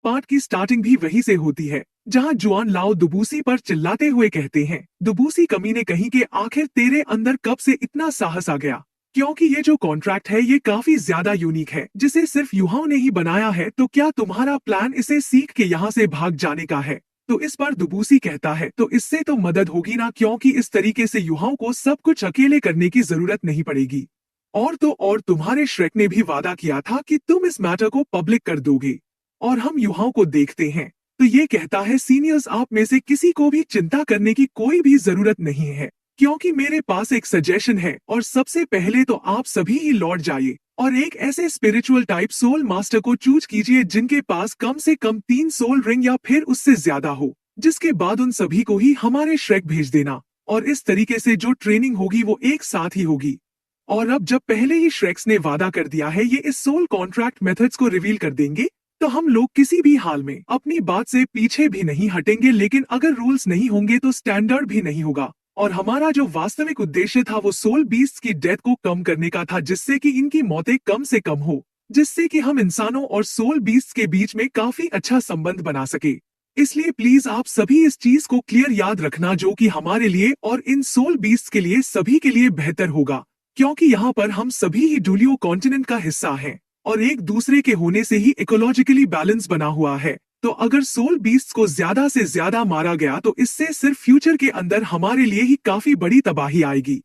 Part की starting भी वहीं से होती है, जहां जुआन लाओ दुबूसी पर चिल्लाते हुए कहते हैं, दुबूसी कमीने कहीं के, आखिर तेरे अंदर कब से इतना साहस आ गया? क्योंकि ये जो कॉन्ट्रैक्ट है ये काफी ज्यादा यूनिक है, जिसे सिर्फ युवाओं ने ही बनाया है। तो क्या तुम्हारा प्लान इसे सीख के यहाँ से भाग जाने का है? तो इस पर दुबूसी कहता है, तो इससे तो मदद होगी ना, क्योंकि इस तरीके से युवाओं को सब कुछ अकेले करने की जरूरत नहीं पड़ेगी। और तो और तुम्हारे श्रेक ने भी वादा किया था कि तुम इस मैटर को पब्लिक कर दोगे, और हम युवाओं को देखते हैं। तो ये कहता है, सीनियर्स आप में से किसी को भी चिंता करने की कोई भी जरूरत नहीं है, क्योंकि मेरे पास एक सजेशन है। और सबसे पहले तो आप सभी ही लौट जाइए और एक ऐसे स्पिरिचुअल टाइप सोल मास्टर को चूज कीजिए जिनके पास कम से कम 3 सोल रिंग या फिर उससे ज्यादा हो, जिसके बाद उन सभी को ही हमारे श्रेक भेज देना। और इस तरीके से जो ट्रेनिंग होगी वो एक साथ ही होगी। और अब जब पहले ही श्रेक्स ने वादा कर दिया है ये इस सोल कॉन्ट्रैक्ट मेथड्स को रिवील कर देंगे, तो हम लोग किसी भी हाल में अपनी बात से पीछे भी नहीं हटेंगे। लेकिन अगर रूल्स नहीं होंगे तो स्टैंडर्ड भी नहीं होगा। और हमारा जो वास्तविक उद्देश्य था वो सोल बीस्ट की डेथ को कम करने का था, जिससे कि इनकी मौतें कम से कम हो, जिससे कि हम इंसानों और सोल बीस्ट के बीच में काफी अच्छा संबंध बना सके। इसलिए प्लीज आप सभी इस चीज को क्लियर याद रखना, जो कि हमारे लिए और इन सोल बीस्ट के लिए सभी के लिए बेहतर होगा, क्योंकि यहाँ पर हम सभी ही डुलियो कॉन्टिनेंट का हिस्सा हैं और एक दूसरे के होने से ही इकोलॉजिकली बैलेंस बना हुआ है। तो अगर सोल बीस्ट को ज्यादा से ज्यादा मारा गया तो इससे सिर्फ फ्यूचर के अंदर हमारे लिए ही काफी बड़ी तबाही आएगी।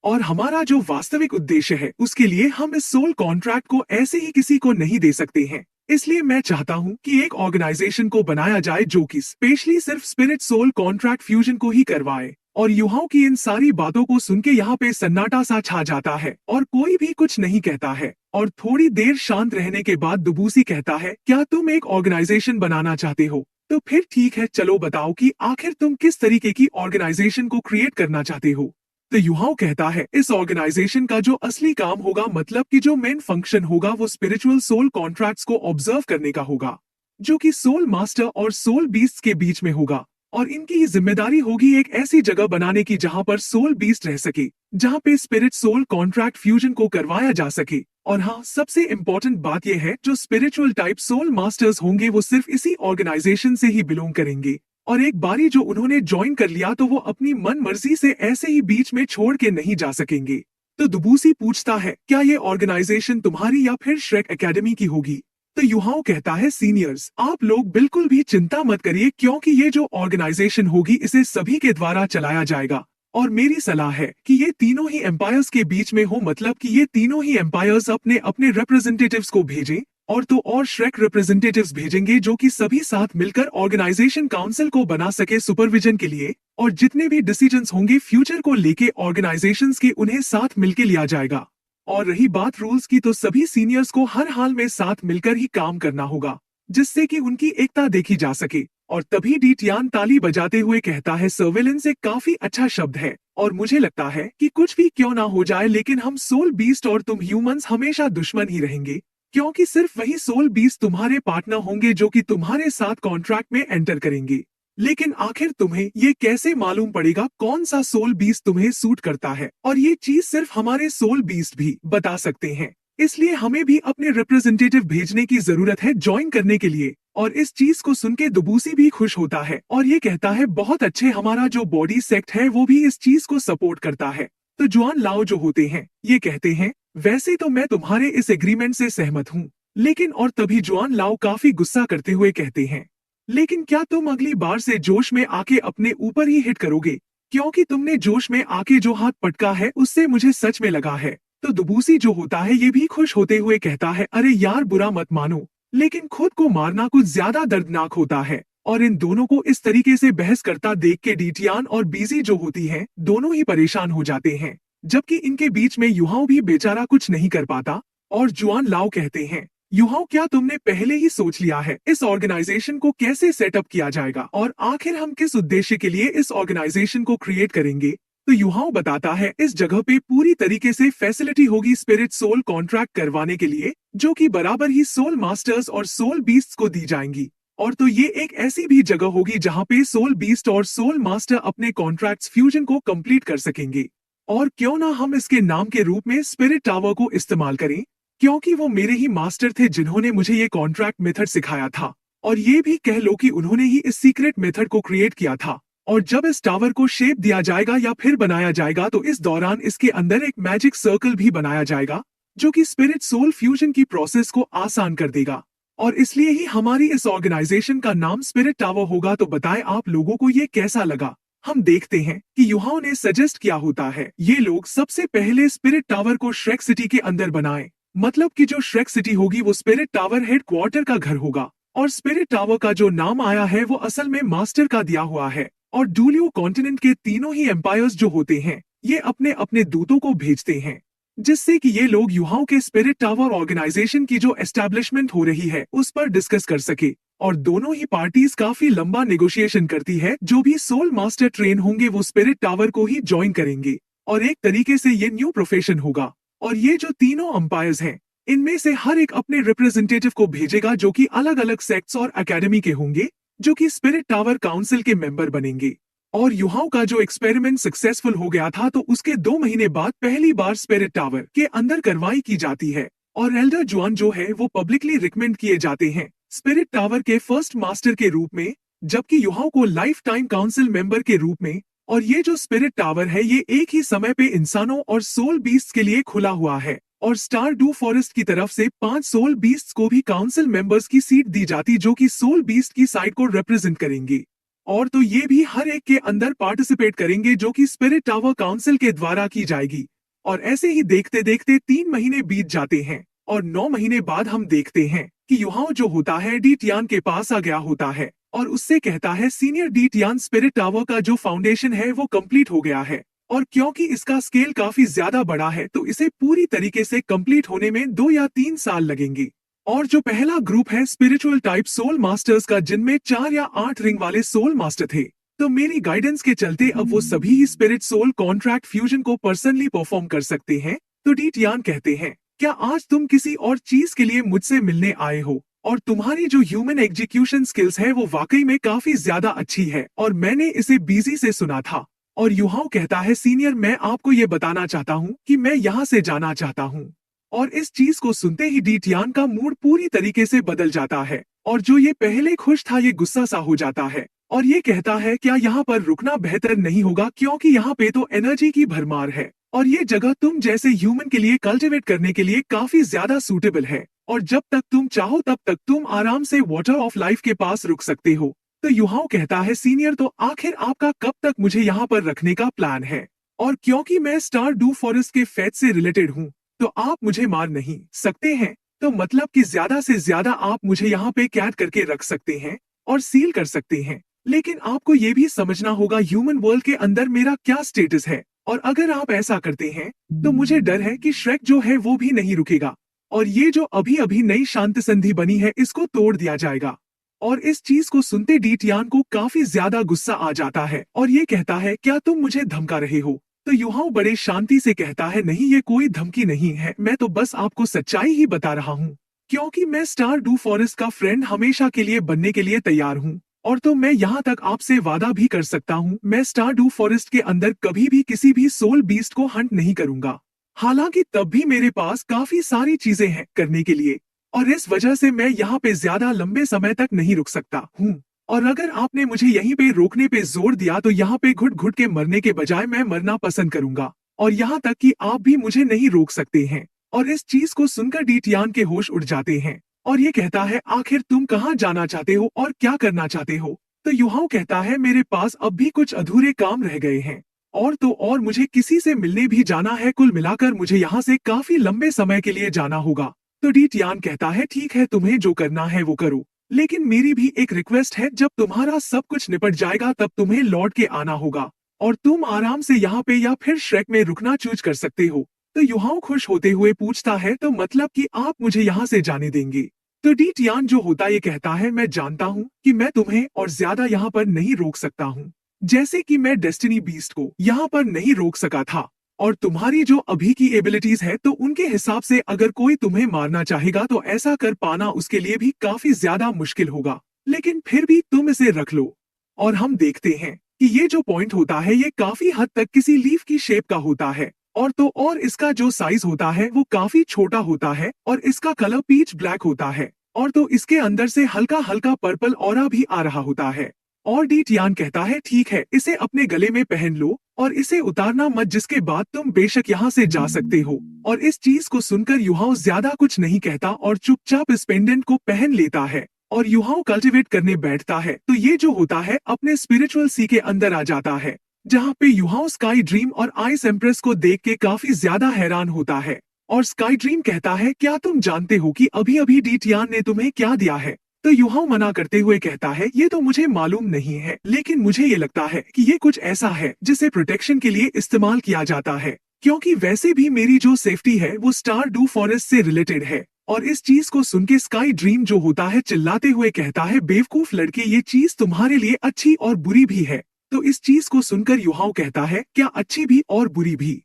और हमारा जो वास्तविक उद्देश्य है उसके लिए हम इस सोल कॉन्ट्रैक्ट को ऐसे ही किसी को नहीं दे सकते हैं। इसलिए मैं चाहता हूँ कि एक ऑर्गेनाइजेशन को बनाया जाए जो कि स्पेशली सिर्फ स्पिरिट सोल कॉन्ट्रैक्ट फ्यूजन को ही करवाए। और युवाओं की इन सारी बातों को सुन के यहाँ पे सन्नाटा सा छा जाता है और कोई भी कुछ नहीं कहता है। और थोड़ी देर शांत रहने के बाद दुबूसी कहता है, क्या तुम एक ऑर्गेनाइजेशन बनाना चाहते हो? तो फिर ठीक है, चलो बताओ कि आखिर तुम किस तरीके की ऑर्गेनाइजेशन को क्रिएट करना चाहते हो। तो युवाओं कहता है, इस ऑर्गेनाइजेशन का जो असली काम होगा, मतलब कि जो मेन फंक्शन होगा, वो स्पिरिचुअल सोल कॉन्ट्रैक्ट्स को ऑब्जर्व करने का होगा, जो कि सोल मास्टर और सोल बीस्ट के बीच में होगा। और इनकी जिम्मेदारी होगी एक ऐसी जगह बनाने की जहां पर सोल बीस्ट रह सके, जहां पे स्पिरिट सोल कॉन्ट्रैक्ट फ्यूजन को करवाया जा सके। और हाँ, सबसे इम्पोर्टेंट बात यह है, जो स्पिरिचुअल टाइप सोल मास्टर्स होंगे वो सिर्फ इसी ऑर्गेनाइजेशन से ही बिलोंग करेंगे। और एक बारी जो उन्होंने ज्वाइन कर लिया तो वो अपनी मन मर्जी से ऐसे ही बीच में छोड़ के नहीं जा सकेंगे। तो दुबूसी पूछता है, क्या ये ऑर्गेनाइजेशन तुम्हारी या फिर श्रेक एकेडमी की होगी? तो युवाओं कहता है, सीनियर्स आप लोग बिल्कुल भी चिंता मत करिए, क्योंकि ये जो ऑर्गेनाइजेशन होगी इसे सभी के द्वारा चलाया जाएगा। और मेरी सलाह है कि ये तीनों ही एम्पायर्स के बीच में हो, मतलब कि ये तीनों ही एम्पायर्स अपने अपने रिप्रेजेंटेटिव्स को भेजें, और तो और श्रेक रिप्रेजेंटेटिव्स भेजेंगे जो कि सभी साथ मिलकर ऑर्गेनाइजेशन काउंसिल को बना सके सुपरविजन के लिए। और जितने भी डिसीजंस होंगे फ्यूचर को लेके ऑर्गेनाइजेशंस के, उन्हें साथ मिलके लिया जाएगा। और रही बात रूल्स की, तो सभी सीनियर्स को हर हाल में साथ मिलकर ही काम करना होगा, जिससे कि उनकी एकता देखी जा सके। और तभी डीटियान ताली बजाते हुए कहता है, सर्वेलेंस एक काफी अच्छा शब्द है, और मुझे लगता है कि कुछ भी क्यों ना हो जाए, लेकिन हम सोल बीस्ट और तुम ह्यूमंस हमेशा दुश्मन ही रहेंगे, क्योंकि सिर्फ वही सोल बीस्ट तुम्हारे पार्टनर होंगे जो कि तुम्हारे साथ कॉन्ट्रैक्ट में एंटर करेंगे। लेकिन आखिर तुम्हें ये कैसे मालूम पड़ेगा कौन सा सोल बीस्ट तुम्हें सूट करता है? और ये चीज सिर्फ हमारे सोल बीस्ट भी बता सकते हैं। इसलिए हमें भी अपने रिप्रेजेंटेटिव भेजने की जरूरत है ज्वाइन करने के लिए। और इस चीज को सुन के दुबूसी भी खुश होता है और ये कहता है, बहुत अच्छे, हमारा जो बॉडी सेक्ट है वो भी इस चीज को सपोर्ट करता है। तो जुआन लाओ जो होते हैं ये कहते हैं, वैसे तो मैं तुम्हारे इस एग्रीमेंट से सहमत हूँ, लेकिन। और तभी जुआन लाओ काफी गुस्सा करते हुए कहते हैं, लेकिन क्या तुम अगली बार से जोश में आके अपने ऊपर ही हिट करोगे? क्योंकि तुमने जोश में आके जो हाथ पटका है उससे मुझे सच में लगा है। तो दुबूसी जो होता है ये भी खुश होते हुए कहता है, अरे यार बुरा मत मानो, लेकिन खुद को मारना कुछ ज्यादा दर्दनाक होता है। और इन दोनों को इस तरीके से बहस करता देख के डीटियान और बीजी जो होती हैं दोनों ही परेशान हो जाते हैं, जबकि इनके बीच में युहाओ भी बेचारा कुछ नहीं कर पाता। और जुआन लाओ कहते हैं, युहाओ क्या तुमने पहले ही सोच लिया है इस ऑर्गेनाइजेशन को कैसे सेटअप किया जाएगा और आखिर हम किस उद्देश्य के लिए इस ऑर्गेनाइजेशन को क्रिएट करेंगे? तो युहाओ बताता है, इस जगह पे पूरी तरीके से फैसिलिटी होगी स्पिरिट सोल कॉन्ट्रैक्ट करवाने के लिए, जो कि बराबर ही सोल मास्टर्स और सोल बीस्ट्स को दी जाएंगी। और तो ये एक ऐसी भी जगह होगी जहाँ पे सोल बीस्ट और सोल मास्टर अपने कॉन्ट्रैक्ट्स फ्यूजन को कंप्लीट कर सकेंगे। और क्यों ना हम इसके नाम के रूप में स्पिरिट टावर को इस्तेमाल करें, क्योंकि वो मेरे ही मास्टर थे जिन्होंने मुझे ये कॉन्ट्रैक्ट मेथड सिखाया था। और ये भी कह लो कि उन्होंने ही इस सीक्रेट मेथड को क्रिएट किया था। और जब इस टावर को शेप दिया जाएगा या फिर बनाया जाएगा तो इस दौरान इसके अंदर एक मैजिक सर्कल भी बनाया जाएगा जो कि स्पिरिट सोल फ्यूजन की प्रोसेस को आसान कर देगा। और इसलिए ही हमारी इस ऑर्गेनाइजेशन का नाम स्पिरिट टावर होगा। तो बताएं आप लोगों को ये कैसा लगा। हम देखते हैं कि युवाओं ने सजेस्ट किया होता है ये लोग सबसे पहले स्पिरिट टावर को श्रेक सिटी के अंदर बनाएं। मतलब कि जो श्रेक सिटी होगी वो स्पिरिट टावर हेडक्वार्टर का घर होगा। और स्पिरिट टावर का जो नाम आया है वो असल में मास्टर का दिया हुआ है। और डूलियो कॉन्टिनेंट के तीनों ही एम्पायर्स जो होते हैं ये अपने अपने दूतों को भेजते हैं जिससे कि ये लोग युवाओं के स्पिरिट टावर ऑर्गेनाइजेशन की जो एस्टैब्लिशमेंट हो रही है उस पर डिस्कस कर सके। और दोनों ही पार्टीज काफी लंबा नेगोशिएशन करती है। जो भी सोल मास्टर ट्रेन होंगे वो स्पिरिट टावर को ही ज्वाइन करेंगे और एक तरीके से ये न्यू प्रोफेशन होगा। और ये जो तीनों अंपायर्स हैं इनमें से हर एक अपने रिप्रेजेंटेटिव को भेजेगा जो कि अलग अलग सेक्ट्स और एकेडमी के होंगे जो कि स्पिरिट टावर काउंसिल के मेंबर बनेंगे। और युवाओं का जो एक्सपेरिमेंट सक्सेसफुल हो गया था तो उसके 2 महीने बाद पहली बार स्पिरिट टावर के अंदर कार्रवाई की जाती है। और एल्डर जुआन जो है वो पब्लिकली रिकमेंड किए जाते हैं स्पिरिट टावर के फर्स्ट मास्टर के रूप में, जबकि युवाओं को लाइफ टाइम काउंसिल मेंबर के रूप में। और ये जो स्पिरिट टावर है ये एक ही समय पे इंसानों और सोल बीस्ट के लिए खुला हुआ है। और स्टार डू फॉरेस्ट की तरफ से 5 सोल बीस्ट को भी काउंसिल मेंबर्स की सीट दी जाती जो कि सोल बीस्ट की साइड को रिप्रेजेंट करेंगे। और तो ये भी हर एक के अंदर पार्टिसिपेट करेंगे जो कि स्पिरिट टावर काउंसिल के द्वारा की जाएगी। और ऐसे ही देखते देखते 3 महीने बीत जाते हैं और 9 महीने बाद हम देखते हैं कि युवाओं जो होता है डी टियान के पास आ गया होता है और उससे कहता है senior D Tian spirit tower का जो फाउंडेशन है वो कंप्लीट हो गया है। और क्योंकि इसका स्केल काफी ज्यादा बड़ा है तो इसे पूरी तरीके से कंप्लीट होने में 2 या 3 साल लगेंगे। और जो पहला ग्रुप है स्पिरिचुअल टाइप सोल मास्टर्स का जिनमें 4 या 8 रिंग वाले सोल मास्टर थे, तो मेरी गाइडेंस के चलते अब वो सभी ही स्पिरिट सोल कॉन्ट्रैक्ट फ्यूजन को पर्सनली परफॉर्म कर सकते हैं। तो डी टियान कहते हैं क्या आज तुम किसी और चीज के लिए मुझसे मिलने आए हो? और तुम्हारी जो ह्यूमन एग्जीक्यूशन स्किल्स है वो वाकई में काफी ज्यादा अच्छी है और मैंने इसे बीजी से सुना था। और युहाओ कहता है सीनियर मैं आपको ये बताना चाहता हूँ कि मैं यहाँ से जाना चाहता हूँ। और इस चीज को सुनते ही डी टियान का मूड पूरी तरीके से बदल जाता है और जो ये पहले खुश था ये गुस्सा सा हो जाता है। और ये कहता है क्या यहाँ पर रुकना बेहतर नहीं होगा क्योंकि यहाँ पे तो एनर्जी की भरमार है और ये जगह तुम जैसे ह्यूमन के लिए कल्टिवेट करने के लिए काफी ज्यादा सूटेबल है और जब तक तुम चाहो तब तक तुम आराम से वाटर ऑफ लाइफ के पास रुक सकते हो। तो युहाओ कहता है सीनियर तो आखिर आपका कब तक मुझे यहाँ पर रखने का प्लान है? और क्योंकि मैं स्टार डू फॉरेस्ट के फेट से रिलेटेड हूँ तो आप मुझे मार नहीं सकते हैं। तो मतलब कि ज्यादा से ज्यादा आप मुझे यहाँ पे कैद करके रख सकते हैं और सील कर सकते हैं, लेकिन आपको ये भी समझना होगा ह्यूमन वर्ल्ड के अंदर मेरा क्या स्टेटस है। और अगर आप ऐसा करते हैं तो मुझे डर है कि श्रेक जो है वो भी नहीं रुकेगा और ये जो अभी अभी नई शांति संधि बनी है इसको तोड़ दिया जाएगा। और इस चीज को सुनते डी टियान को काफी ज्यादा गुस्सा आ जाता है और ये कहता है क्या तुम मुझे धमका रहे हो? तो युहाओ बड़े शांति से कहता है नहीं ये कोई धमकी नहीं है, मैं तो बस आपको सच्चाई ही बता रहा हूँ क्योंकि मैं स्टार डू फॉरेस्ट का फ्रेंड हमेशा के लिए बनने के लिए तैयार हूँ। और तो मैं यहाँ तक आपसे वादा भी कर सकता हूँ मैं स्टार डू फॉरेस्ट के अंदर कभी भी किसी भी सोल बीस्ट को हंट नहीं करूंगा। हालांकि तब भी मेरे पास काफी सारी चीजें हैं करने के लिए और इस वजह से मैं यहाँ पे ज्यादा लंबे समय तक नहीं रुक सकता हूँ। और अगर आपने मुझे यहीं पे रोकने पे जोर दिया तो यहाँ पे घुट घुट के मरने के बजाय मैं मरना पसंद करूंगा और यहाँ तक कि आप भी मुझे नहीं रोक सकते हैं। और इस चीज को सुनकर डी टियान के होश उड़ जाते हैं और ये कहता है आखिर तुम कहाँ जाना चाहते हो और क्या करना चाहते हो? तो युहाओ कहता है मेरे पास अब भी कुछ अधूरे काम रह गए हैं और तो और मुझे किसी से मिलने भी जाना है। कुल मिलाकर मुझे यहाँ से काफी लंबे समय के लिए जाना होगा। तो डी टियान कहता है ठीक है तुम्हें जो करना है वो करो, लेकिन मेरी भी एक रिक्वेस्ट है जब तुम्हारा सब कुछ निपट जाएगा तब तुम्हें लौट के आना होगा और तुम आराम से यहाँ पे या फिर श्रेक में रुकना चूज कर सकते हो। तो युहाओ खुश होते हुए पूछता है तो मतलब कि आप मुझे यहाँ से जाने देंगे? तो डी टियान जो होता ये कहता है मैं जानता हूँ कि मैं तुम्हें और ज्यादा यहाँ पर नहीं रोक सकता हूँ, जैसे कि मैं डेस्टिनी बीस्ट को यहाँ पर नहीं रोक सका था। और तुम्हारी जो अभी की एबिलिटीज है तो उनके हिसाब से अगर कोई तुम्हें मारना चाहेगा तो ऐसा कर पाना उसके लिए भी काफी ज्यादा मुश्किल होगा, लेकिन फिर भी तुम इसे रख लो। और हम देखते हैं कि ये जो पॉइंट होता है ये काफी हद तक किसी लीफ की शेप का होता है और तो और इसका जो साइज होता है वो काफी छोटा होता है और इसका कलर पीच ब्लैक होता है और तो इसके अंदर से हल्का हल्का पर्पल ऑरा भी आ रहा होता है। और डी टियान कहता है ठीक है, इसे अपने गले में पहन लो और इसे उतारना मत, जिसके बाद तुम बेशक यहाँ से जा सकते हो। और इस चीज को सुनकर युहाओ ज्यादा कुछ नहीं कहता और चुपचाप इस पेंडेंट को पहन लेता है और युहाओ कल्टिवेट करने बैठता है। तो ये जो होता है अपने स्पिरिचुअल सी के अंदर आ जाता है, जहाँ पे युहाओ स्काई ड्रीम और आइस एम्प्रेस को देख के काफी ज्यादा हैरान होता है। और स्काई ड्रीम कहता है क्या तुम जानते हो कि अभी अभी डी टियान ने तुम्हें क्या दिया है? तो युहाओ मना करते हुए कहता है ये तो मुझे मालूम नहीं है, लेकिन मुझे ये लगता है कि ये कुछ ऐसा है जिसे प्रोटेक्शन के लिए इस्तेमाल किया जाता है, क्योंकि वैसे भी मेरी जो सेफ्टी है वो स्टार डू फॉरेस्ट से रिलेटेड है। और इस चीज को सुन के स्काई ड्रीम जो होता है चिल्लाते हुए कहता है बेवकूफ लड़के, ये चीज तुम्हारे लिए अच्छी और बुरी भी है। तो इस चीज को सुनकर युहाओ कहता है क्या अच्छी भी और बुरी भी?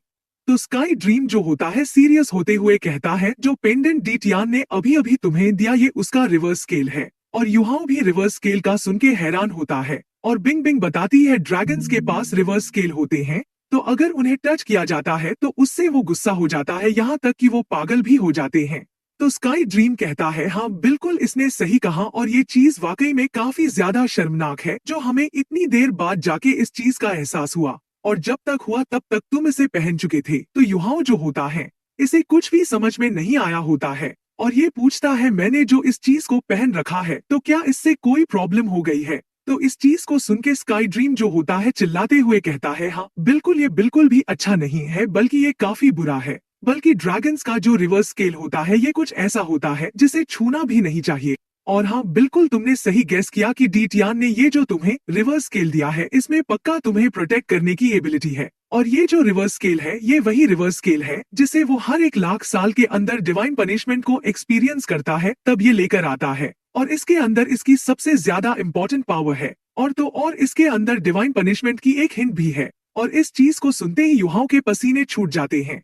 तो स्काई ड्रीम जो होता है सीरियस होते हुए कहता है जो पेंडेंट डी टियान ने अभी अभी तुम्हें दिया ये उसका रिवर्स स्केल है। और युहाओ भी रिवर्स स्केल का सुन के हैरान होता है और बिंग बिंग बताती है ड्रैगन्स के पास रिवर्स स्केल होते हैं, तो अगर उन्हें टच किया जाता है तो उससे वो गुस्सा हो जाता है, यहाँ तक कि वो पागल भी हो जाते हैं। तो स्काई ड्रीम कहता है हाँ बिल्कुल इसने सही कहा और ये चीज वाकई में काफी ज्यादा शर्मनाक है जो हमें इतनी देर बाद जाके इस चीज का एहसास हुआ, और जब तक हुआ तब तक तुम इसे पहन चुके थे। तो युहाओ जो होता है इसे कुछ भी समझ में नहीं आया होता है और ये पूछता है मैंने जो इस चीज को पहन रखा है तो क्या इससे कोई प्रॉब्लम हो गई है? तो इस चीज को सुन के स्काई ड्रीम जो होता है चिल्लाते हुए कहता है हाँ बिल्कुल, ये बिल्कुल भी अच्छा नहीं है, बल्कि ये काफी बुरा है। बल्कि ड्रैगन्स का जो रिवर्स स्केल होता है ये कुछ ऐसा होता है जिसे छूना भी नहीं चाहिए। और हाँ बिल्कुल तुमने सही गेस किया कि डी टियान ने ये जो तुम्हें रिवर्स स्केल दिया है इसमें पक्का तुम्हें प्रोटेक्ट करने की एबिलिटी है। और ये जो रिवर्स स्केल है ये वही रिवर्स स्केल है जिसे वो हर 1,00,000 साल के अंदर डिवाइन पनिशमेंट को एक्सपीरियंस करता है तब ये लेकर आता है। और इसके अंदर इसकी सबसे ज्यादा इम्पोर्टेंट पावर है और इसके अंदर डिवाइन पनिशमेंट की एक हिंट भी है। और इस चीज को सुनते ही युहाओ के पसीने छूट जाते हैं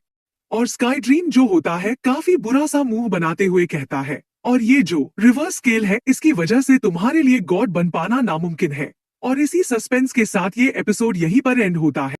और स्काई ड्रीम जो होता है काफी बुरा सा मुंह बनाते हुए कहता है और ये जो रिवर्स स्केल है इसकी वजह से तुम्हारे लिए गॉड बन पाना नामुमकिन है। और इसी सस्पेंस के साथ ये एपिसोड यहीं पर एंड होता है।